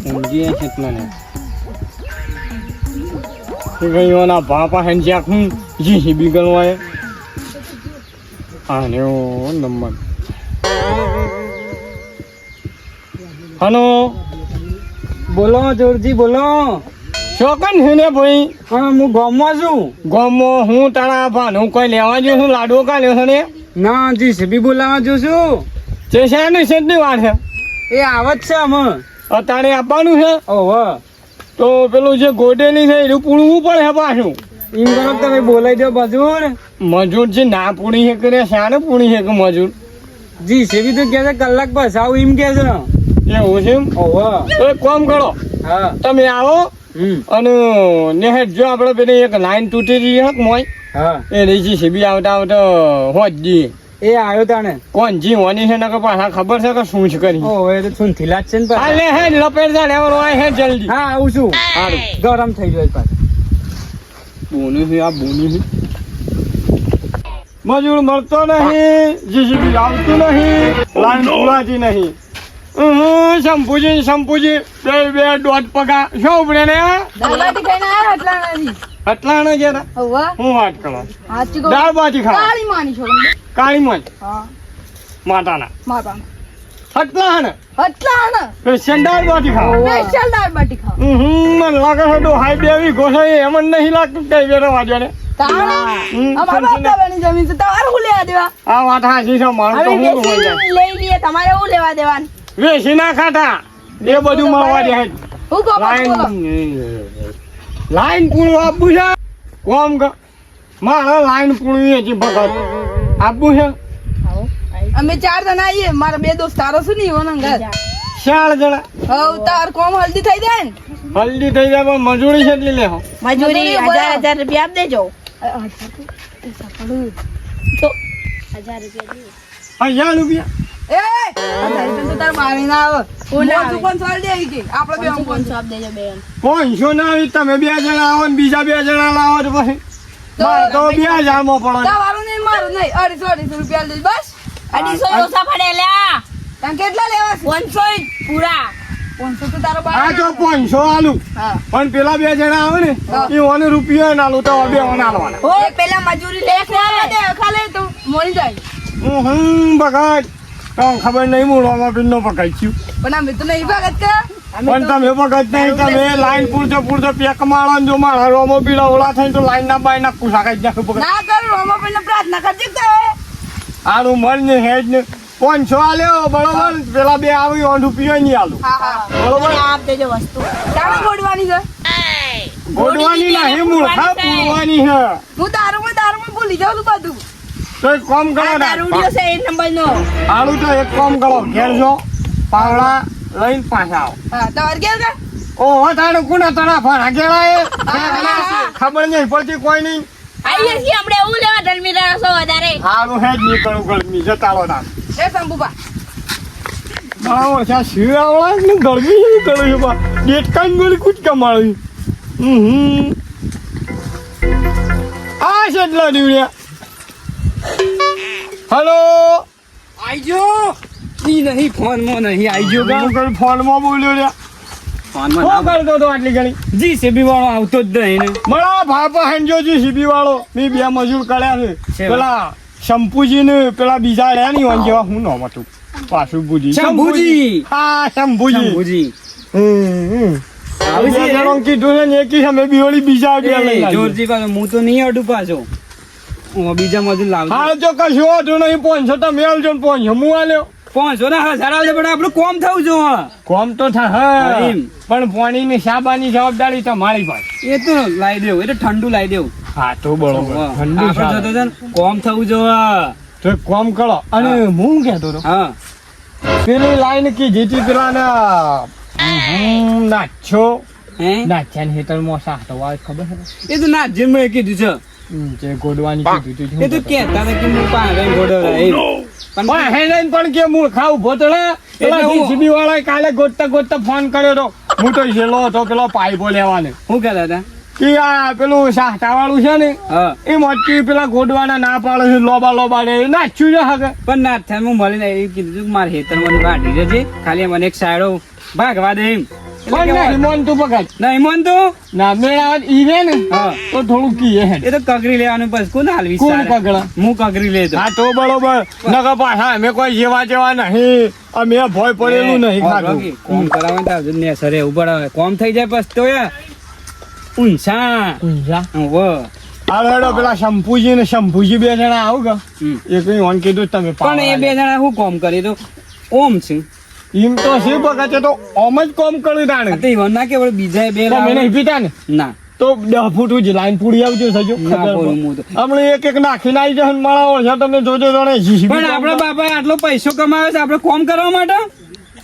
પૂંજી કેટલા ને ગયોના બાપા હેન્જ્યા હું જીસીબી ગણવાય આનો નંબર હલો બોલો જોરજી બોલો. ચોકન છે ને ભાઈ? હા હું ગામમાં છું. ગામમાં હું તારા ભાનું કોઈ લેવા જો છું લાડુ કાઢ્યો છે ને? ના જીસીબી બોલાવા જો છું. તે શાની શેની વાત છે? એ આવત છે અમે. અત્યારે આપવાનું છે? ઓહો. તો પેલું જે ગોડેલી છે એનું પૂરવું પડે પાછું. એમ કરો તમે બોલાઈ દો મજૂર. મજૂર જે ના પૂરી છે કરે શાને પૂરી છે કે મજૂર? જીસીબી તો કે છે કલાક બસ આવું એમ કે છે. એવું છે એમ? ઓહો. તો એક કામ કરો, હા તમે આવો હમ અને નેહેટ જો આપણે પેલી એક લાઈન તૂટી રહી છે મોય હા એ રીચી સીબી આવતા આવતા હોજ જી એ આવ્યો તાણે. કોણ જી હોની છે ને કે પાછા ખબર છે કે શું જ કરી? ઓહો એ તો છૂનથી લાજ છે ને પાછા. હાલે હે લપેટ જા લેવાનો હોય હે જલ્દી. હા આવું છું. સારું ગરમ થઈ જાય પાછું. બોની છે આ બોની છે. મજૂર મળતો નહીં, જીસીબી આવતું નહીં, લાઈન પૂરાતી નહીં. શંભુજી બે દોઢ પગા શું ઉપડે ને દાળબાટી ખાઈને આયા હટલાણાથી. અટલાણે જરા હવા હું વાત કરો હાચી કહું. દાળ બાટી ખાવા કાળી માની છો તમને. કાળી માં હા માતાના માતાના. અટલાણે હટલાણા દાળ બાટી ખાવા. સ્પેશિયલ દાળબાટી ખાઓ. મને લાગે છે તો હાઈ બેવી ઘોષા એમ જ નહીં લાગતું કઈ બેરા વાજ્યા ને તાણા હમ, અમારા બાપ દાદાની જમીન છે તમારે શું લેવા દેવા? આ વાત હાચી છે મારું તો અમે હું હોય જાય દેશી લઈ લઈએ તમારે શું લેવા દેવાનું? વેસી ના ખાતા એ બધું મળવા દે શું કહો બોલો? લાઈન પૂરું આપવું છે કોમ કે મારે લાઈન પૂરું હજી ભગત આપવું છે. અમે 4 જણા આવીએ મારા 2 દોસ્તારો છે ને ઈવોના ઘર. 4 જણા હવ તાર કોમ હલ્દી થઈ જાય ને. હલ્દી થઈ જાય પણ મજૂરી કેટલી લેહો? મજૂરી 1000 રૂપિયા આપ દેજો. તો 1000 રૂપિયા 1000 રૂપિયા એ 1000 રૂપિયા તો તાર મારી ના આવે. મોટું કોણ ચાલ દે કે આપણે બે કોણ આપ દેજો બે. 500 ના આવી તમે 2 જણા આવો ને બીજા 2 જણા લાવો તો પછી મારે તો 2000 માં પડે. તારું નહીં મારું નહીં 250 રૂપિયા લેજો બસ. 250 ઓછા પડે લ્યા. તને કેટલા લેવા છે? 500 પૂરા. 500 તો તારો આ તો બાર. 500 આલું હા પણ પેલા 2 જણા આવે ને હા. એ ઓને રૂપિયા ના આલું તો 2 ઓને આલવાના. એ પેલા મજૂરી લે દે ખાલે તો મળી જાય. ભગત તમને ખબર નહીં મૂળવામાં પીનો પકાઈ પણ અમે તો નહીં ભાગત કે પણ તમે ભગત નહીં તમે લાઈન પૂરતો પેક માળો ને જો મારા રોમો પીડા ઓલા થઈને તો લાઈન ના બાય ના કુસા કાઢી નાખું ભગત. ના કરું રોમાપીને પ્રાર્થના કરજે કે આનું મન ને હેડ ને 500 આલ્યો બરોબર પેલા 2 આવી ઓન રૂપિયો નહીં આલું હા હા બરોબર. આપ દેજો વસ્તુ. તારે ગોડવાની છે. ગોડવાની નહીં મૂર્ખા પૂરવાની છે. હું દારૂમાં ભૂલી જાઉં છું બધું. તો એક કામ કરો આ ને દારૂડિયો છે 1 નંબરનો. આલું તો એક કામ કરો ઘેર જો પાવડા લઈને પાછા આવો. હા તમારે ઘેર કે ઓહો તારે કુના તણા ફરા ગેળાએ ખબર નહીં પડતી કોઈ નહીં. આઈએ છીએ આપણે એવું લેવા ઢલમીરા રસો વધારે. સારું હેડ નીકળું ગરમી જતાળો ના એ શંભુબા બરાબર છે. શિયાળા ને ગરમી શું કરે છે બા ડેટકાઈ ગોળી કૂદકા મારી. આ છે એટલા દીવડ્યા. હલો આઈજો ઈ નહીં ફોનમાં નહીં આઈજો ગા. હું કઈ ફોનમાં બોલ્યો રે ફોનમાં શું કરતો હતો આટલી ઘણી? જીસીબી વાળો આવતો જ નહીં ને. મારા ભાપા હેન્જો સીબી વાળો મેં 2 મજૂર કર્યા છે. છે પેલા શંપુજી ને પેલા બીજા રહ્યા ની ઓન જેવા હું નામ હતું પાછું બુજી શંભુજી. હા શંભુજી. શંભુજી આવી છે જણો કીધું છે ને એકી સામે બીવડી બીજા બે લઈ આવી. જોરજી પાછો હું તો નહીં અડું પાછો. હું બીજા મજૂર લાવજો. હા જો કશું હોતું નહીં 500 તમે આલજો ને 500 હું આલ્યો 500 ના 1000 આલે પણ આપણું કોમ થવું જો. કોમ તો થાય એમ. પણ પાણી ની સાબાની જવાબદારી તમારી પાસે. એ તો લાવી દેવું એ તો ઠંડુ લાવી દેવું. હા તો બરોબર ઠંડુ આપણે સાબ. જતો છે ને કોમ થવું જો. તો એક કામ કરો અને હું કહેતો હતો હા પેલી લાઈન કી જીતી પેલા નાચો હે નાચ્યા હેઠળમાં સાહતો આવે ખબર છે? એ તો ના જેમ મેં કીધું છે જે ગોડવાની કીધું એ તો કેતા હતા કે હું પાસે ગોડવરા એમ. પણ હેડલાઈન પણ કે મૂળ ખાવ ભોતળે પેલા એટલે હું- જીસીબી વાળા કાલે ગોતતા ફોન કર્યો તો હું તો છેલ્લો હતો પેલો પાઇપો લેવાને શું કહેતા હતા કે આ પેલું સાહટાવાળું છે ને હા એ મોટી પેલા ગોડવાના ના પાડે છે લોબા ને નાચ્યું છે હગે પણ ના થાય હું મળીને એ કીધું કે મારે હેતર મને કાઢી દેજે ખાલી મને એક સાયડો ભાગવા દે એમ પણ નહીં મોન તું પકડ નહીં મન તો ના મેળા ઈ રે ને હા તો થોડું કીએ હે એ તો કગરી લેવાનું બસ કોને હાલવી કોણ કગડા? હું કગરી લેતો હા તો બરોબર નકર પાછા અમે કોઈ જેવા નહીં અમે ભય પડેલું નહીં ખાધું કોમ કરાવે તો હજુ ને સરે ઉભા રહે કોમ થઈ જાય બસ તો ઊંચા વો હાલો પેલા શંભુજી બે જણા આવું કે એ કઈ ઓન કીધું તમે પણ એ બે જણા શું કોમ કરી તો ઓમ છે એમ તો શી પકડે તો ઓમ જ કોમ કરી તાણે તો ઈવન ના કે વળી બીજા બે તમે નહીં પીતા ને ના તો 10 ફૂટ જ લાઈન પૂરી આવજો સજો ના બોલું હું તો હમણાં એક નાખીને આવી જશે ને માળા ઓળશે તમે જોજો જોડે પણ આપણા બાપાએ આટલો પૈસો કમાયો છે આપણે કોમ કરવા માટે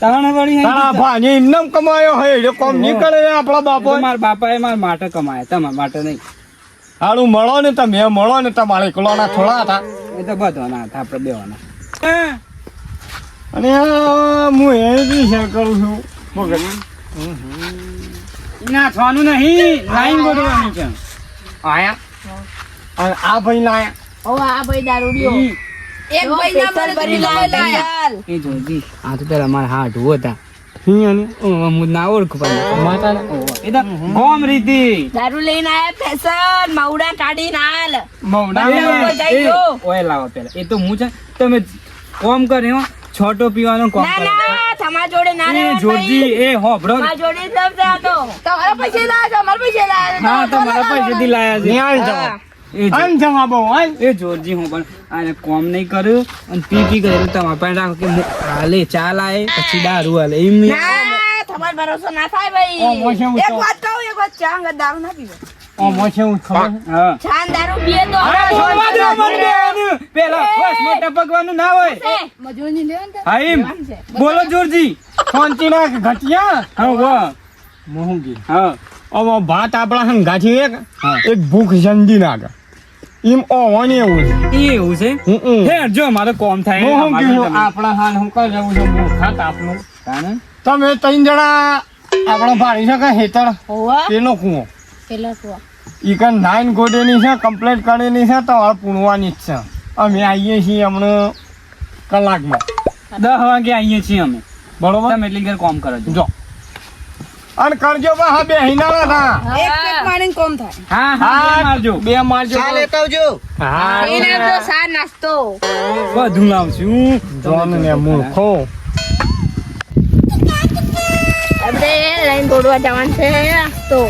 તાણે વળી તારા ભાને એમને કમાયો હોય એટલે કોમ નહીં કરે આપણા બાપો મારા બાપાએ મારા માટે કમાયા તમારા માટે નહીં હાલું મળો ને તમે મળો ને તમારે એકલોના થોડા હતા એ તો બધવાના હતા આપણે બેવાના અને હું એ બી શેર કરું છું મગજ નાખવાનું નહીં લાઈન ગોઠવવાની છે આયા અને આ ભાઈ લાયા ઓ આ ભાઈ દારૂડિયો એક ભાઈ ના મને ભરી લાયા એ જોજી આ તો પેલા મારા હાથ હતા હિયાને હું ના ઓળખ પણ માતાને એ તો ગોમ રીતિ દારૂ લઈને આયા ફેશન માવડા કાઢીને હાલ મવડા ઓય લાવો પેલા એ તો હું છે તમે કોમ કર્યો છોટો પીવાનો કોમ ના કર્યો ના તમારા જોડે ના એ રહેવાનું જોરજી ભાઈ. એ હોભળો તમારા જોડે જ લફડે આ તો. તમારા પૈસે લાયા છે અમારા પૈસે લાયા છે. હા તમારા પૈસેથી લાયા છે ન્યાય હા. જવાબ એ જો- આન જવાબો આન એ જોરજી હું પણ આને કોમ નહીં કર્યું અને પી કરેલું તમારા પાસે રાખો કે હાલે ચા લાય પછી દારૂ હાલે એમ નહીં. ના તમારો ભરોસો ના થાય ભાઈ ઓમો છે હું એક તો વાત કહું એક વાત ચા અંગત દારૂ ના પીવે ઓમો છે હું ખબર હા છાન દારૂ પીએ તો અરે છોડવા દો મને બેવાનું. પેલા બસ મોટા પગવાનું ના હોય છે. મજૂરી લેવા ને હા એમ બોલો જોરજી શાંતિ રાખ ઘટિયા હા વાહ મોહંગી હા ઓમો ભાત આપણા હંગાથી એક હા. એક ભૂખ જંદી નાખે એમ ઓવાની એવું છે એ એવું છે હમ હે જો મારે કોમ થાય મોહંગી અમારે હું તમે- આપણા હાલ હું કઈ જવું છે મૂર્ખાત આપનું તાને? તમે 3 જણા આપણા ભાડી શકે હેતર હોવા તેનો કુવો પેલા કુવા ઈ કન 9 ગોડેની છે કમ્પ્લીટ કરેલી છે તો હવે પૂણવાની જ છે અમે આવીએ છીએ હમણાં કલાકમાં 10 વાગે આવીએ છીએ અમે બરોબર તમે એટલી ઘર કોમ કરો છો જો અને કરજો બા હા બે હિનાળા હતા એક પેટ મારીને કોમ થાય હા હા મારજો બે મારજો હા એને તો સા નાસ્તો બધું લાવશું જોન ને મૂર્ખો આપણે લાઈન દોડવા જવાનું છે તો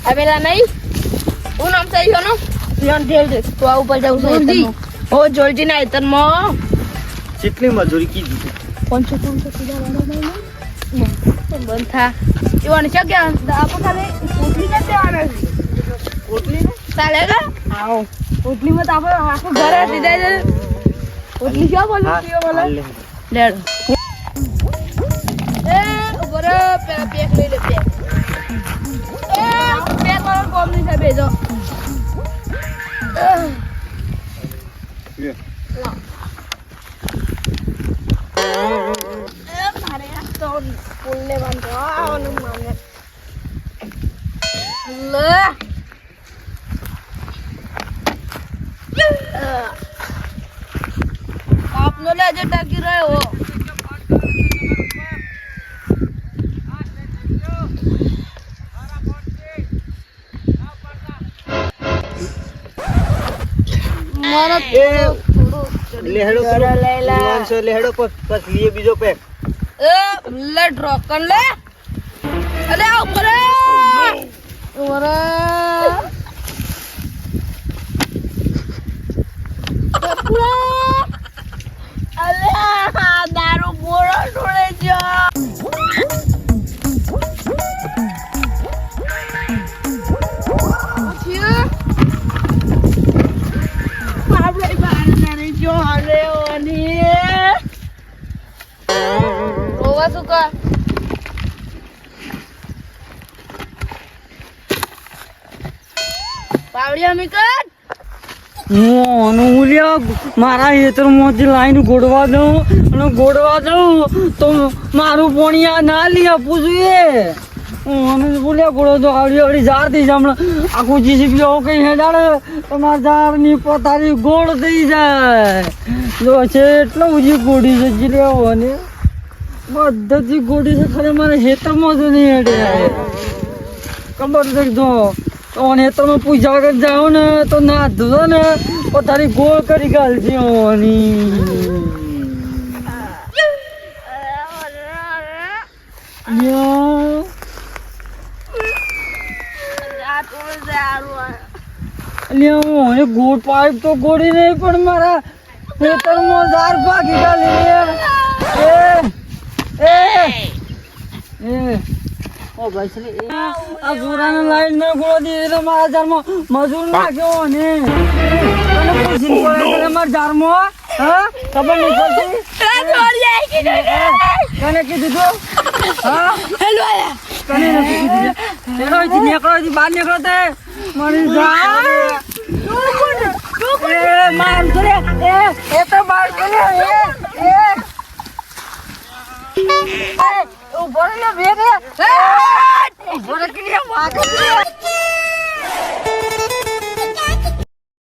આ પેલા નહીં હું નામ થઈ ગયો નો લિયોન ઢેલ તો આ ઉપર જવું છે જોરજી. ઓ જોરજી ના એતરમાં કેટલી મજૂરી કીધી પાંચસો સીધા વાળા બંધ થા એવાનું છે કે આપો ખાલી પોટલી ને દેવાના પોટલી ને ચાલે કે આવો પોટલીમાં તો આપણે આખું ઘર દીધા છે પોટલી ક્યાં બોલું કયો બોલે લેડ એ ઉપર પેલા પેક લઈ લે પેક એ પેક વાળો કોમ નહીં થાય બેજો મારે આ તો ફૂલ લેવાનું આવવાનું મને લે આપનો લે જે ટકી રહ્યો મારો લેહડો લેલા લેહડો પછી લીએ બીજો પેક એ લે ડ્રોકન લે અલે આ ઉપર ઓરે અલ્યા દારૂ બોરો છોડે છે આપણે બાર જો હલે ઓની રોવા શું કા પાવડિયા મિકટ મારા ખેતરમાંથી લાઈન ગોડવા દઉં અને ગોડવા દઉં તો મારું પોણિયા ના લઈ આપવું જોઈએ મને બોલ્યા ગોળો તો આવડી ઝાડ થઈ જાય હમણાં આખું જીસીબી આવું કઈ હેડાડે તમારા ઝાડની પોતાની ગોળ થઈ જાય જો છે એટલો ઊંચી ગોળી છે જી લેવો ને બધાથી ગોળી છે ખરે મારે ખેતરમાં તો નહીં હેડે ખબર છે જો તો ખેતરમાં પૂજા વગર જાઓ ને તો ના ધોધો ને પોતાની ગોળ કરી ગાલશે ઓની ગોળ પાઇપ તો ગોળી નહીં પણ મારા ખેતરમાં ઝાડ ભાગી ગાલી ઓ ભાઈ આ ગોળાને લાઈન ના ગોળો દે એટલે મારા ઝાડમાં મજૂર નાખ્યો ને તને પૂછીને બોલે છે મારા ઝાડમાં હા ખબર નહીં પડતી તને કીધું તો હા હેલો તને નથી કીધું ચલો અહીંથી નીકળો બહાર નીકળો તે મારી ઝાડ માર કરે એ તો બાર કરે ઉભો રે બે ઉભો રે કે માર